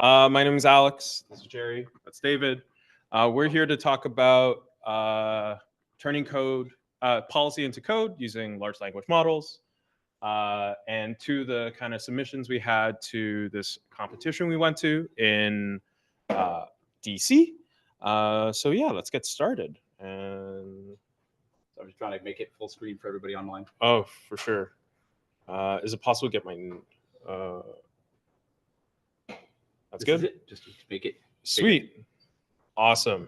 My name is Alex. This is Jerry. That's David. We're here to talk about turning policy into code using large language models, and to the kind of submissions we had to this competition we went to in DC. So yeah, let's get started. And so I'm just trying to make it full screen for everybody online. Oh, for sure. Is it possible to get my? That's good. Just make it sweet. Bigger. Awesome.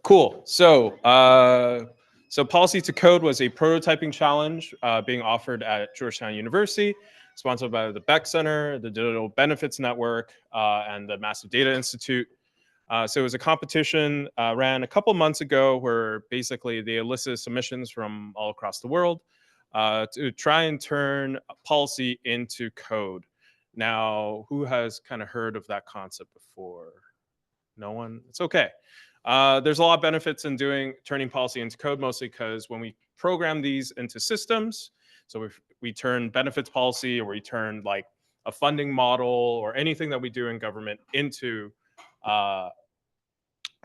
Cool. So Policy2Code was a prototyping challenge being offered at Georgetown University, sponsored by the Beck Center, the Digital Benefits Network, and the Massive Data Institute. So it was a competition ran a couple months ago where basically they elicited submissions from all across the world to try and turn policy into code. Now, who has kind of heard of that concept before? No one? It's okay. There's a lot of benefits in turning policy into code, mostly because when we program these into systems, so if we turn benefits policy or we turn like a funding model or anything that we do in government into a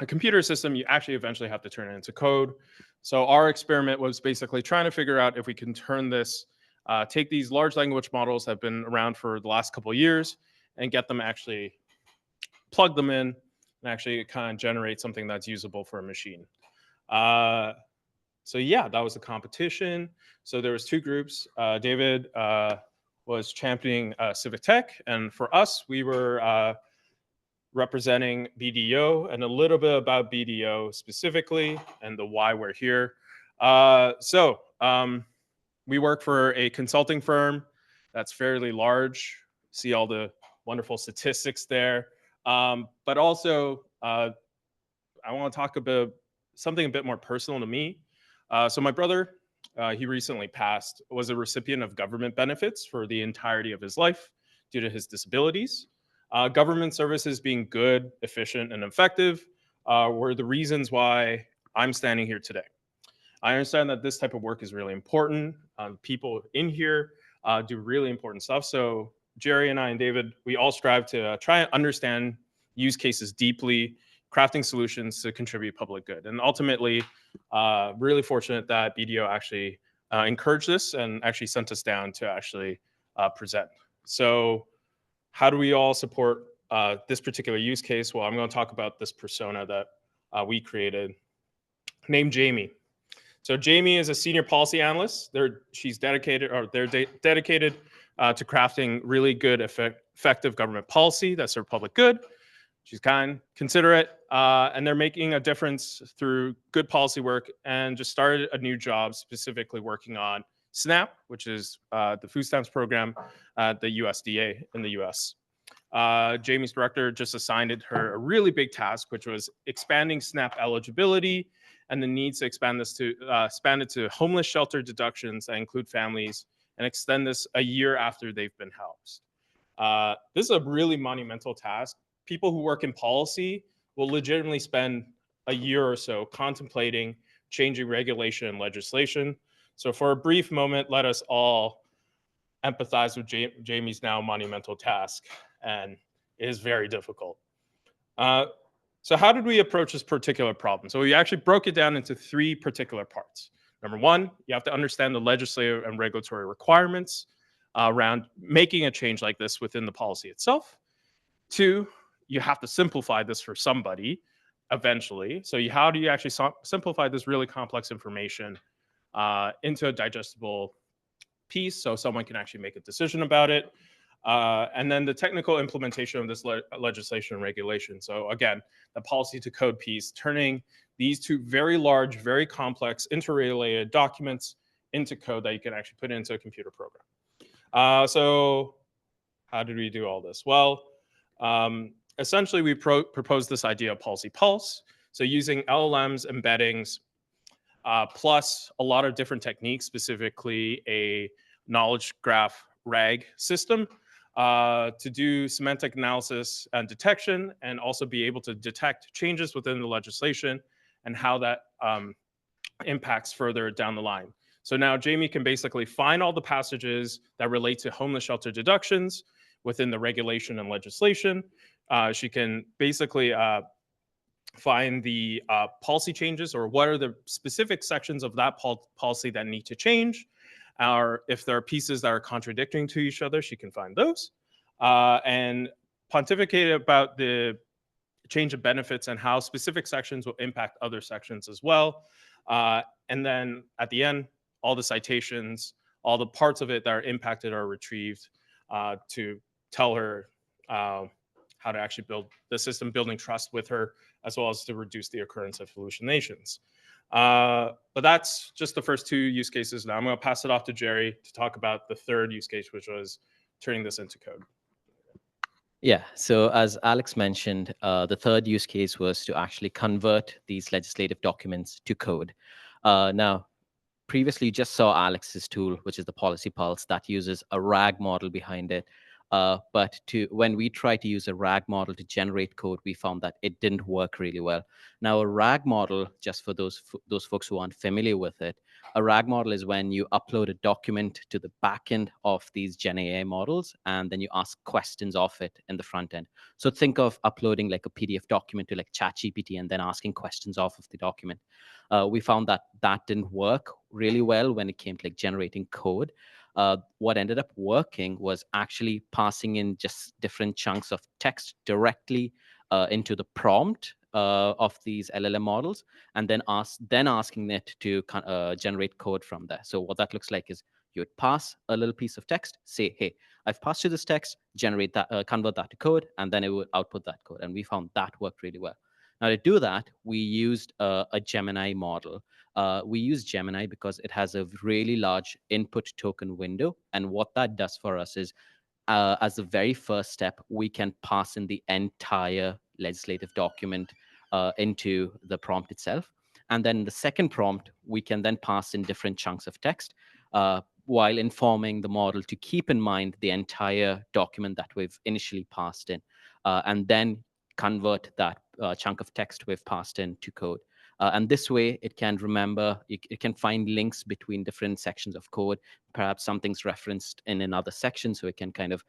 computer system, you actually eventually have to turn it into code. So our experiment was basically trying to figure out if we can turn this, take these large language models that have been around for the last couple of years and get them actually plug them in and actually kind of generate something that's usable for a machine. So yeah, that was the competition. So there was two groups. David was championing Civictech, and for us, we were representing BDO and a little bit about BDO specifically and the why we're here. We work for a consulting firm that's fairly large. See all the wonderful statistics there. But also, I want to talk about something a bit more personal to me. So my brother, he recently passed, was a recipient of government benefits for the entirety of his life due to his disabilities. Government services being good, efficient, and effective were the reasons why I'm standing here today. I understand that this type of work is really important. People in here do really important stuff. So Jerry and I and David, we all strive to try and understand use cases deeply, crafting solutions to contribute public good. And ultimately, really fortunate that BDO actually encouraged this and actually sent us down to actually present. So how do we all support this particular use case? Well, I'm going to talk about this persona that we created named Jamie. So Jamie is a senior policy analyst. They're dedicated to crafting really good, effective government policy that serves public good. She's kind, considerate, and they're making a difference through good policy work and just started a new job specifically working on SNAP, which is the food stamps program at the USDA in the US. Jamie's director just assigned her a really big task, which was expanding SNAP eligibility and the need to expand it to homeless shelter deductions that include families and extend this a year after they've been housed. This is a really monumental task. People who work in policy will legitimately spend a year or so contemplating changing regulation and legislation. So for a brief moment, let us all empathize with Jamie's now monumental task, and it is very difficult. So how did we approach this particular problem? So we actually broke it down into three particular parts. Number one, you have to understand the legislative and regulatory requirements around making a change like this within the policy itself. Two, you have to simplify this for somebody eventually. So how do you actually simplify this really complex information into a digestible piece so someone can actually make a decision about it? And then the technical implementation of this legislation and regulation. So again, the policy to code piece, turning these two very large, very complex, interrelated documents into code that you can actually put into a computer program. So how did we do all this? Well, essentially we proposed this idea of PolicyPulse. So using LLMs, embeddings, plus a lot of different techniques, specifically a knowledge graph RAG system, to do semantic analysis and detection, and also be able to detect changes within the legislation and how that impacts further down the line. So now Jamie can basically find all the passages that relate to homeless shelter deductions. within the regulation and legislation. She can basically find the policy changes, or what are the specific sections of that policy that need to change. Or if there are pieces that are contradicting to each other, she can find those. And pontificate about the change of benefits and how specific sections will impact other sections as well. And then at the end, all the citations, all the parts of it that are impacted are retrieved to tell her how to actually build the system, building trust with her, as well as to reduce the occurrence of hallucinations. But that's just the first two use cases. Now I'm going to pass it off to Jerry to talk about the third use case, which was turning this into code. Yeah, so as Alex mentioned, the third use case was to actually convert these legislative documents to code. Now, previously you just saw Alex's tool, which is the PolicyPulse, that uses a RAG model behind it. But when we tried to use a RAG model to generate code, we found that it didn't work really well. Now, a RAG model, just for those folks who aren't familiar with it, a RAG model is when you upload a document to the backend of these GenAI models, and then you ask questions of it in the front end. So think of uploading like a PDF document to like ChatGPT and then asking questions off of the document. We found that that didn't work really well when it came to like generating code. What ended up working was actually passing in just different chunks of text directly into the prompt of these LLM models, and then asking it to generate code from there. So what that looks like is you would pass a little piece of text, say, hey, I've passed you this text, generate that, convert that to code, and then it would output that code. And we found that worked really well. Now, to do that, we used a Gemini model. We use Gemini because it has a really large input token window. And what that does for us is, as the very first step, we can pass in the entire legislative document into the prompt itself. And then the second prompt, we can then pass in different chunks of text while informing the model to keep in mind the entire document that we've initially passed in, and then convert that chunk of text we've passed in to code. And this way, it can remember, it can find links between different sections of code. Perhaps something's referenced in another section, so it can kind of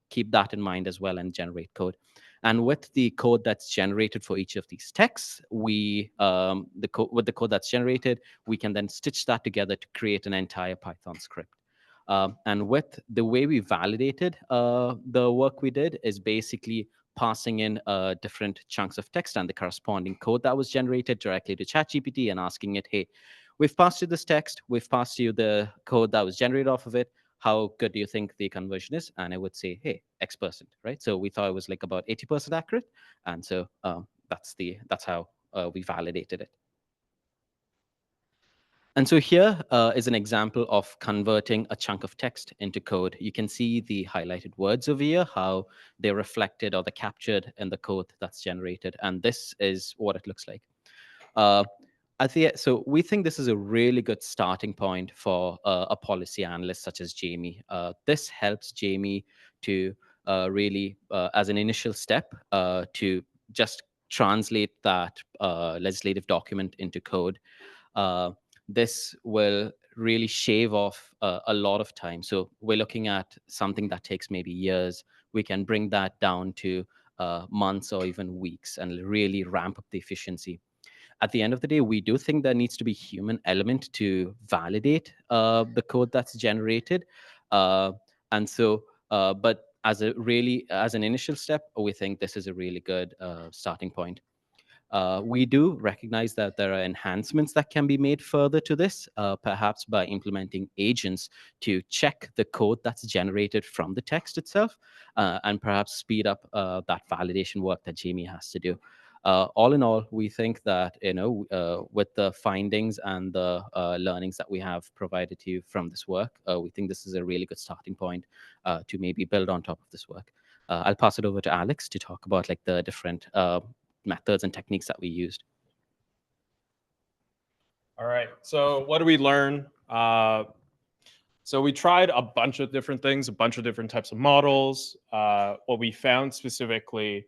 keep that in mind as well and generate code. And with the code that's generated for each of these texts, with the code that's generated, we can then stitch that together to create an entire Python script. And with the way we validated the work we did is basically passing in different chunks of text and the corresponding code that was generated directly to ChatGPT and asking it, hey, we've passed you this text, we've passed you the code that was generated off of it. How good do you think the conversion is? And it would say, hey, X%, right? So we thought it was like about 80% accurate. And so that's how we validated it. And so here is an example of converting a chunk of text into code. You can see the highlighted words over here, how they're reflected or they're captured in the code that's generated. And this is what it looks like. So we think this is a really good starting point for a policy analyst such as Jamie. This helps Jamie to really, as an initial step, to just translate that legislative document into code. This will really shave off a lot of time. So we're looking at something that takes maybe years. We can bring that down to months or even weeks and really ramp up the efficiency. At the end of the day, we do think there needs to be a human element to validate the code that's generated. But as an initial step, we think this is a really good starting point. We do recognize that there are enhancements that can be made further to this, perhaps by implementing agents to check the code that's generated from the text itself, and perhaps speed up that validation work that Jamie has to do. All in all, we think that with the findings and the learnings that we have provided to you from this work, we think this is a really good starting point to maybe build on top of this work. I'll pass it over to Alex to talk about like the different methods and techniques that we used. All right, so what do we learn? So we tried a bunch of different things, a bunch of different types of models. What we found specifically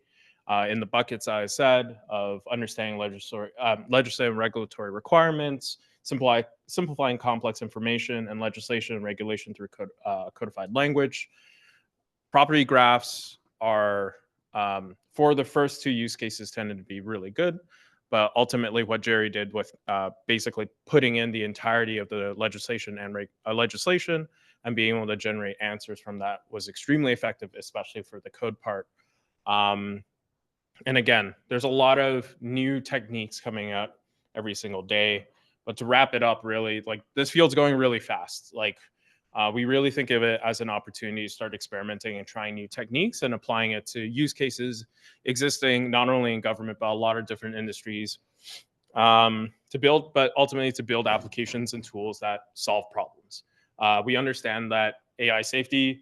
in the buckets I said of understanding legislative and regulatory requirements, simplifying complex information and legislation and regulation through codified language. property graphs are, for the first two use cases, tended to be really good. But ultimately, what Jerry did with basically putting in the entirety of the legislation and being able to generate answers from that was extremely effective, especially for the code part. And again, there's a lot of new techniques coming out every single day. But to wrap it up, really, like this field's going really fast. Like we really think of it as an opportunity to start experimenting and trying new techniques and applying it to use cases existing not only in government but a lot of different industries to build, but ultimately to build applications and tools that solve problems. We understand that AI safety,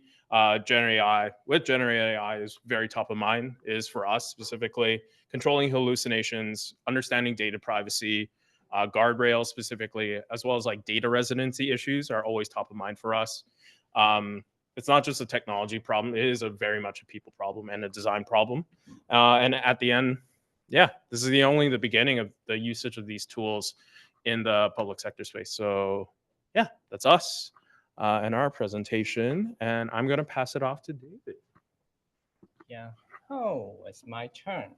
generative AI is very top of mind, is for us specifically controlling hallucinations, understanding data privacy, guardrails specifically, as well as like data residency issues are always top of mind for us. It's not just a technology problem, it is a very much a people problem and a design problem. And at the end, yeah, this is only the beginning of the usage of these tools in the public sector space. So yeah, that's us and our presentation. And I'm going to pass it off to David. Yeah. Oh, it's my turn.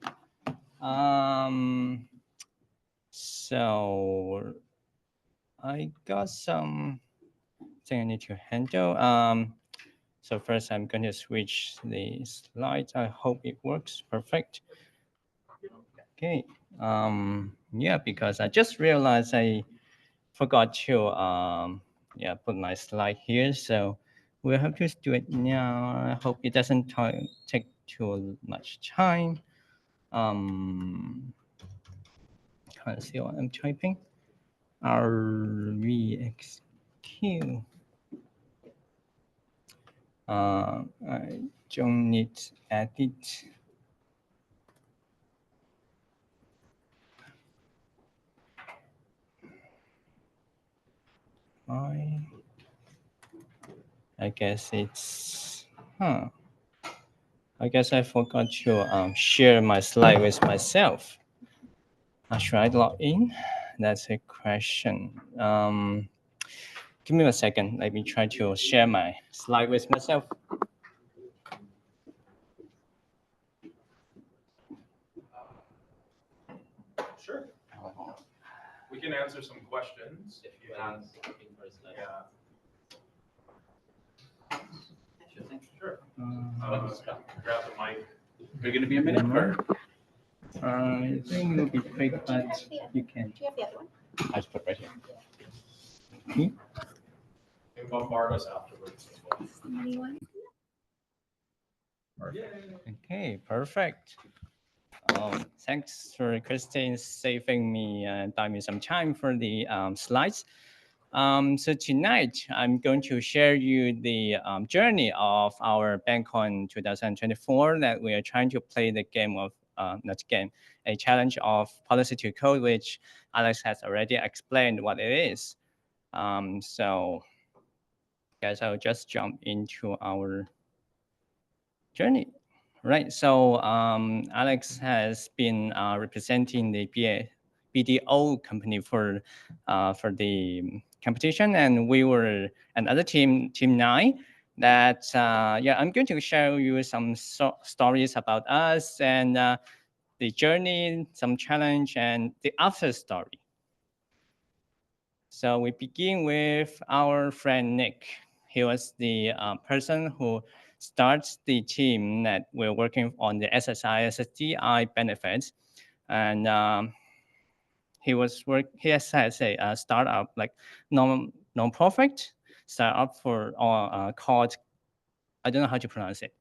So I got some thing I need to handle. So first I'm going to switch the slides. I hope it works perfect. Okay. Yeah, because I just realized I forgot to put my slide here. So we'll have to do it now. I hope it doesn't take too much time. Can't see what I'm typing. RVXQ. I don't need edit. I guess it's, I guess I forgot to share my slide with myself. Should I log in? That's a question. Give me a second. Let me try to share my slide with myself. Sure. We can answer some questions. If you have something for us, Yeah. Sure. Grab the mic. Are you going to be a minute? Or? I think it will be quick, but you can. Do you have the other one? I just put it right here. You can bombard us afterwards as well. Anyone? Okay, perfect. Thanks for Christine saving me buying me some time for the slides. So tonight I'm going to share you the journey of our BenCon 2024 that we are trying to play the game of a challenge of Policy2Code, which Alex has already explained what it is. So guys, I'll just jump into our journey. Right, so Alex has been representing the BDO company for the competition, and we were another team 9. That I'm going to show you some stories about us and the journey, some challenge, and the after story. So we begin with our friend Nick. He was the person who starts the team that we're working on the SSDI benefits, and he has a startup like non-profit startup for called, I don't know how to pronounce it.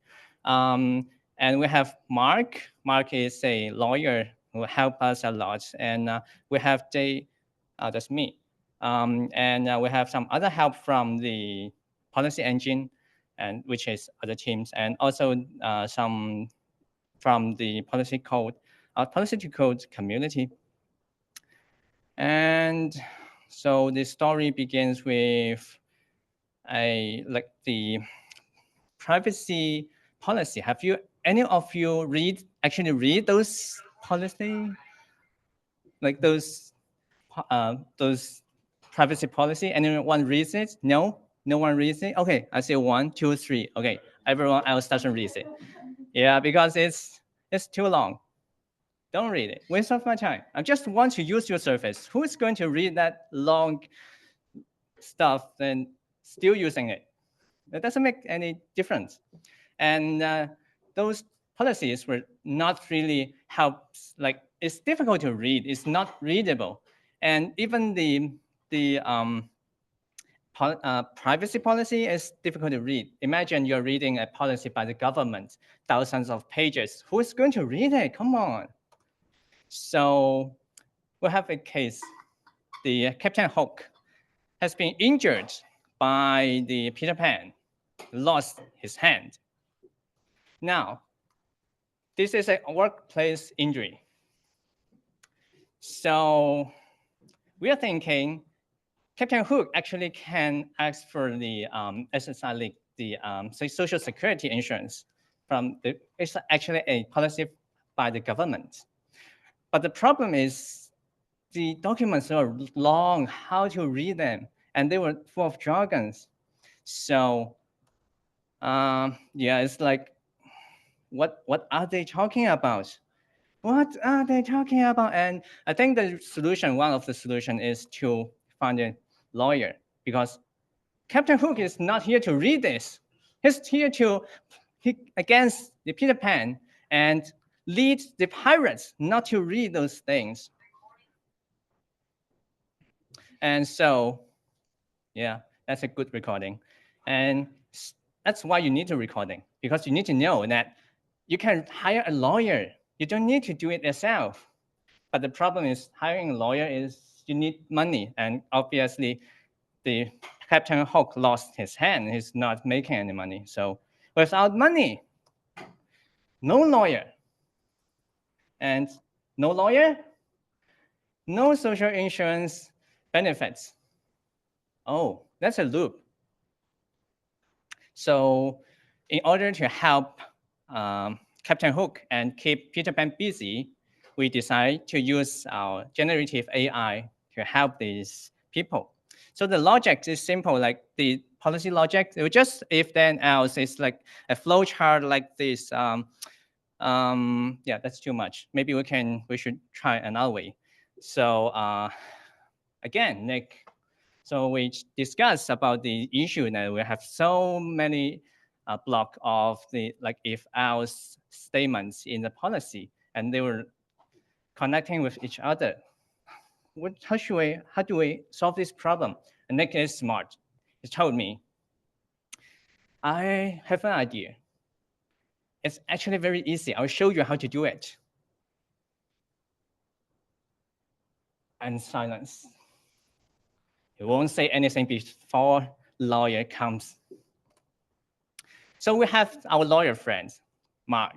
And we have Mark. Mark is a lawyer who helped us a lot, and we have that's me. And we have some other help from the policy engine, and which is other teams, and also some from the Policy2Code community. And so the story begins with the privacy policy. Have any of you actually read those policy, like those privacy policy? Anyone reads it? No one reads it. Okay, I say 1, 2, 3. Okay, everyone else doesn't read it. Yeah, because it's too long. Don't read it. Waste of my time. I just want to use your service. Who is going to read that long stuff and still using it? That doesn't make any difference. And those policies were not really helps. Like, it's difficult to read. It's not readable. And even the privacy policy is difficult to read. Imagine you're reading a policy by the government, thousands of pages. Who is going to read it? Come on. So we have a case. The Captain Hook has been injured by the Peter Pan, lost his hand. Now, this is a workplace injury. So we are thinking Captain Hook actually can ask for the SSI, like the Social Security insurance from the, it's actually a policy by the government. But the problem is the documents are long, how to read them, and they were full of jargons. So yeah, it's like, what are they talking about? What are they talking about? And I think the solution, one of the solution is to find a lawyer, because Captain Hook is not here to read this. He's here to against the Peter Pan and lead the pirates not to read those things. And so, yeah, that's a good recording. And that's why you need a recording, because you need to know that you can hire a lawyer. You don't need to do it yourself. But the problem is hiring a lawyer is you need money. And obviously, the Captain Hook lost his hand. He's not making any money. So without money, no lawyer. And no lawyer, no social insurance benefits. Oh, that's a loop. So in order to help Captain Hook and keep Peter Pan busy, we decided to use our generative AI to help these people. So the logic is simple, like the policy logic. It was just if then else. It's like a flow chart like this. Yeah, that's too much. Maybe we should try another way. So again, Nick. So we discussed about the issue that we have so many block of the like if else statements in the policy, and they were connecting with each other. How do we solve this problem? And Nick is smart. He told me, I have an idea. It's actually very easy. I'll show you how to do it. And silence. He won't say anything before lawyer comes. So we have our lawyer friend, Mark,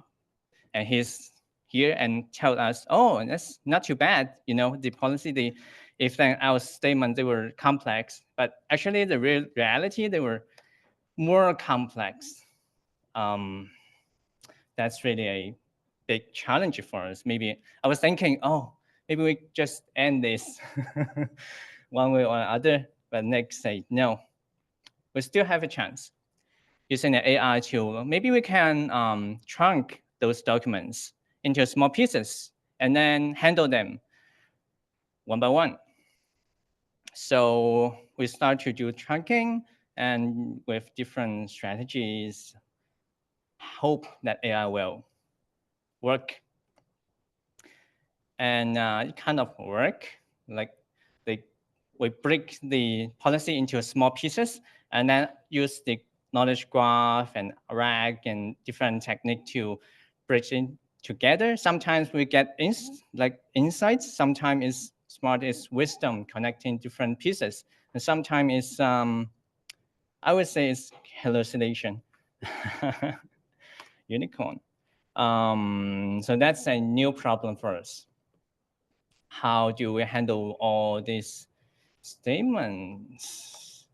and he's here and tell us, oh, that's not too bad. You know, the policy, the if then our statement, they were complex, but actually the reality, they were more complex. That's really a big challenge for us. Maybe I was thinking, oh, maybe we just end this one way or another, but Nick said, no, we still have a chance. Using the AI tool, maybe we can trunk those documents into small pieces and then handle them one by one. So we start to do trunking, and with different strategies, hope that AI will work. And it kind of work, like we break the policy into small pieces and then use the knowledge graph and RAG and different technique to bridge it together. Sometimes we get insights. Sometimes it's smart is wisdom connecting different pieces. And sometimes it's, I would say it's hallucination. Unicorn. So that's a new problem for us. How do we handle all these statements?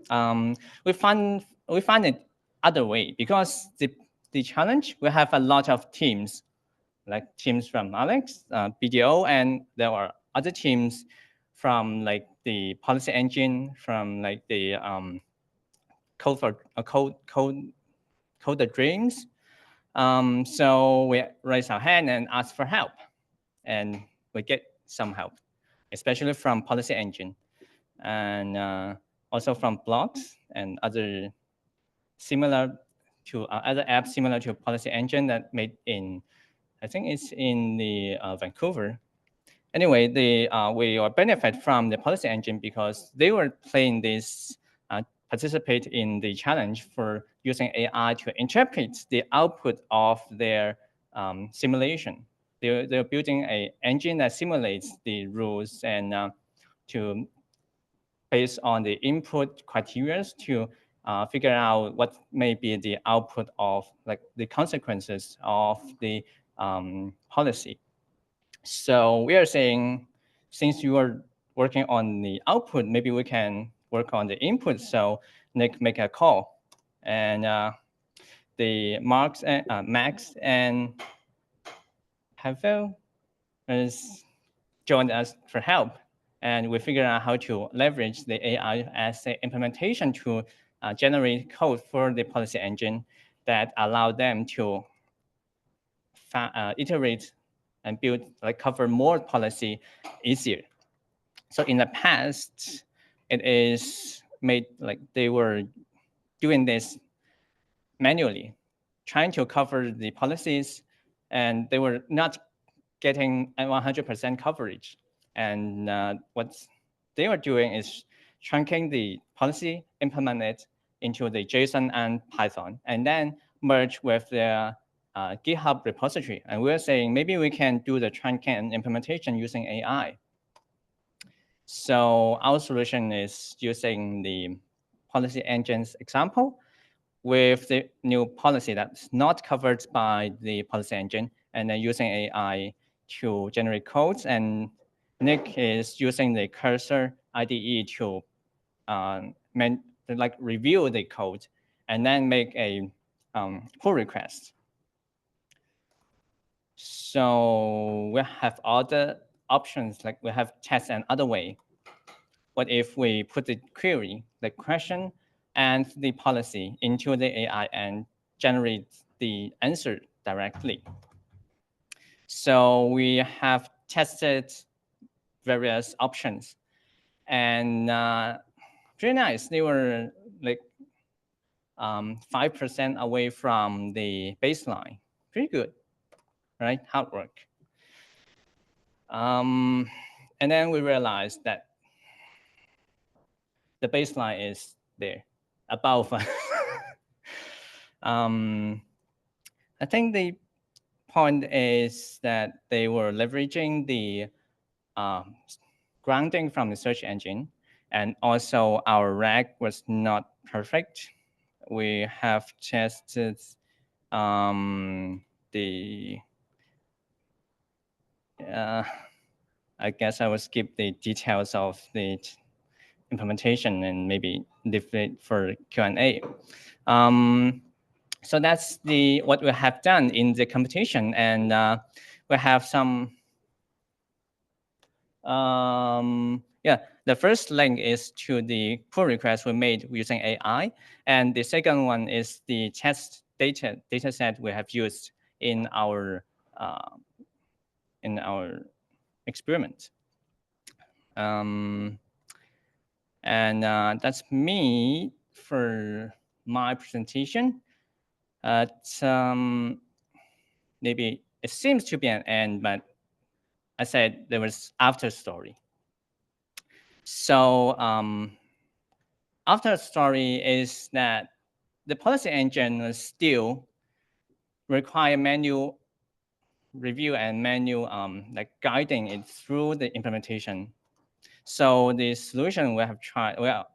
We find it other way, because the challenge, we have a lot of teams, like teams from Alex, BDO, and there are other teams from like the policy engine, from like the code code the dreams. So we raise our hand and ask for help, and we get some help, especially from Policy Engine, and also from blogs and other similar to other apps similar to Policy Engine that made in, I think it's in the Vancouver. Anyway, we benefit from the Policy Engine because they were playing this, participate in the challenge for using AI to interpret the output of their simulation. They're building an engine that simulates the rules and to based on the input criteria to figure out what may be the output of like the consequences of the policy. So we are saying, since you are working on the output, maybe we can work on the input. So Nick make a call, and the Max and Pavel has joined us for help. And we figured out how to leverage the AI as an implementation to generate code for the policy engine that allow them to iterate and build, like cover more policy easier. So in the past, it is made like they were doing this manually, trying to cover the policies, and they were not getting 100% coverage. And what they were doing is chunking the policy, implement it into the JSON and Python, and then merge with their GitHub repository. And we're saying maybe we can do the trunking and implementation using AI. So our solution is using the policy engines example with the new policy that's not covered by the policy engine, and then using AI to generate codes. And Nick is using the cursor IDE to like review the code and then make a pull request. So we have other options, like we have test and other way. What if we put the query, the question, and the policy into the AI and generate the answer directly? So we have tested various options, and pretty nice. They were like 5% away from the baseline. Pretty good, right? Hard work. And then we realized that the baseline is there, above. I think the point is that they were leveraging the grounding from the search engine, and also our RAG was not perfect. We have tested the I guess I will skip the details of the implementation and maybe leave it for Q&A. So that's what we have done in the competition, and we have some. The first link is to the pull request we made using AI, and the second one is the test data set we have used in our experiment. And that's me for my presentation. Maybe it seems to be an end, but I said there was after story. So after story is that the policy engine will still require manual review and manual like guiding it through the implementation. So the solution we are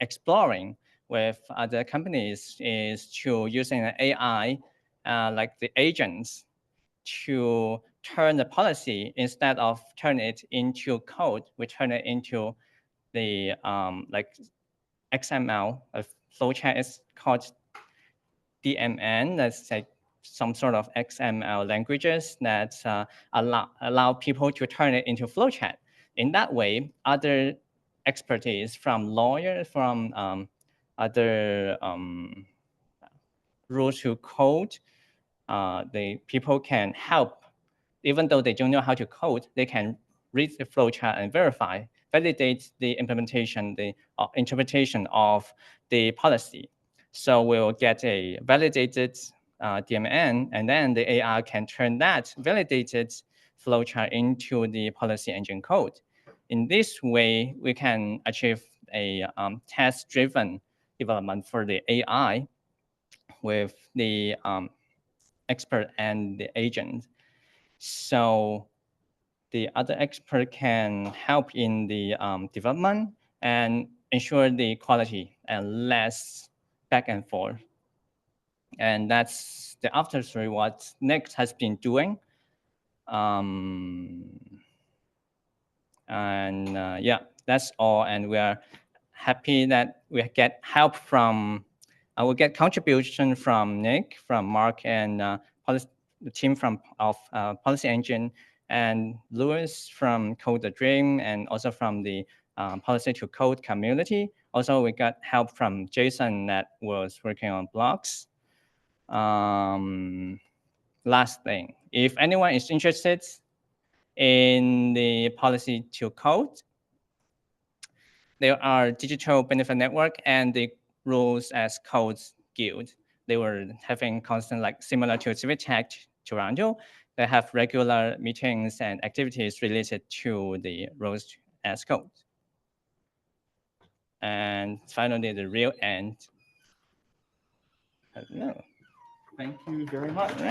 exploring with other companies is to using an AI like the agents to turn the policy, instead of turn it into code, we turn it into the like XML. A flowchart is called DMN. That's like some sort of XML languages that allow people to turn it into flowchart. In that way, other expertise from lawyers, from other rules to code, the people can help, even though they don't know how to code, they can read the flowchart and verify, validate the implementation, the interpretation of the policy. So we'll get a validated DMN, and then the AI can turn that validated flowchart into the policy engine code. In this way, we can achieve a test-driven development for the AI with the expert and the agent. So the other expert can help in the development and ensure the quality and less back and forth. And that's the after story what Nick has been doing. Yeah, that's all. And we are happy that we get help from, we get contribution from Nick, from Mark, and the team of Policy Engine, and Louis from Code the Dream, and also from the Policy2Code community. Also, we got help from Jason that was working on blogs. Last thing, if anyone is interested in the Policy2Code, there are Digital Benefit Network and the Rules as Codes Guild. They were having constant, like similar to Civictech Toronto. They have regular meetings and activities related to the Rules as Code. And finally, the real end. I don't know. Thank you very much.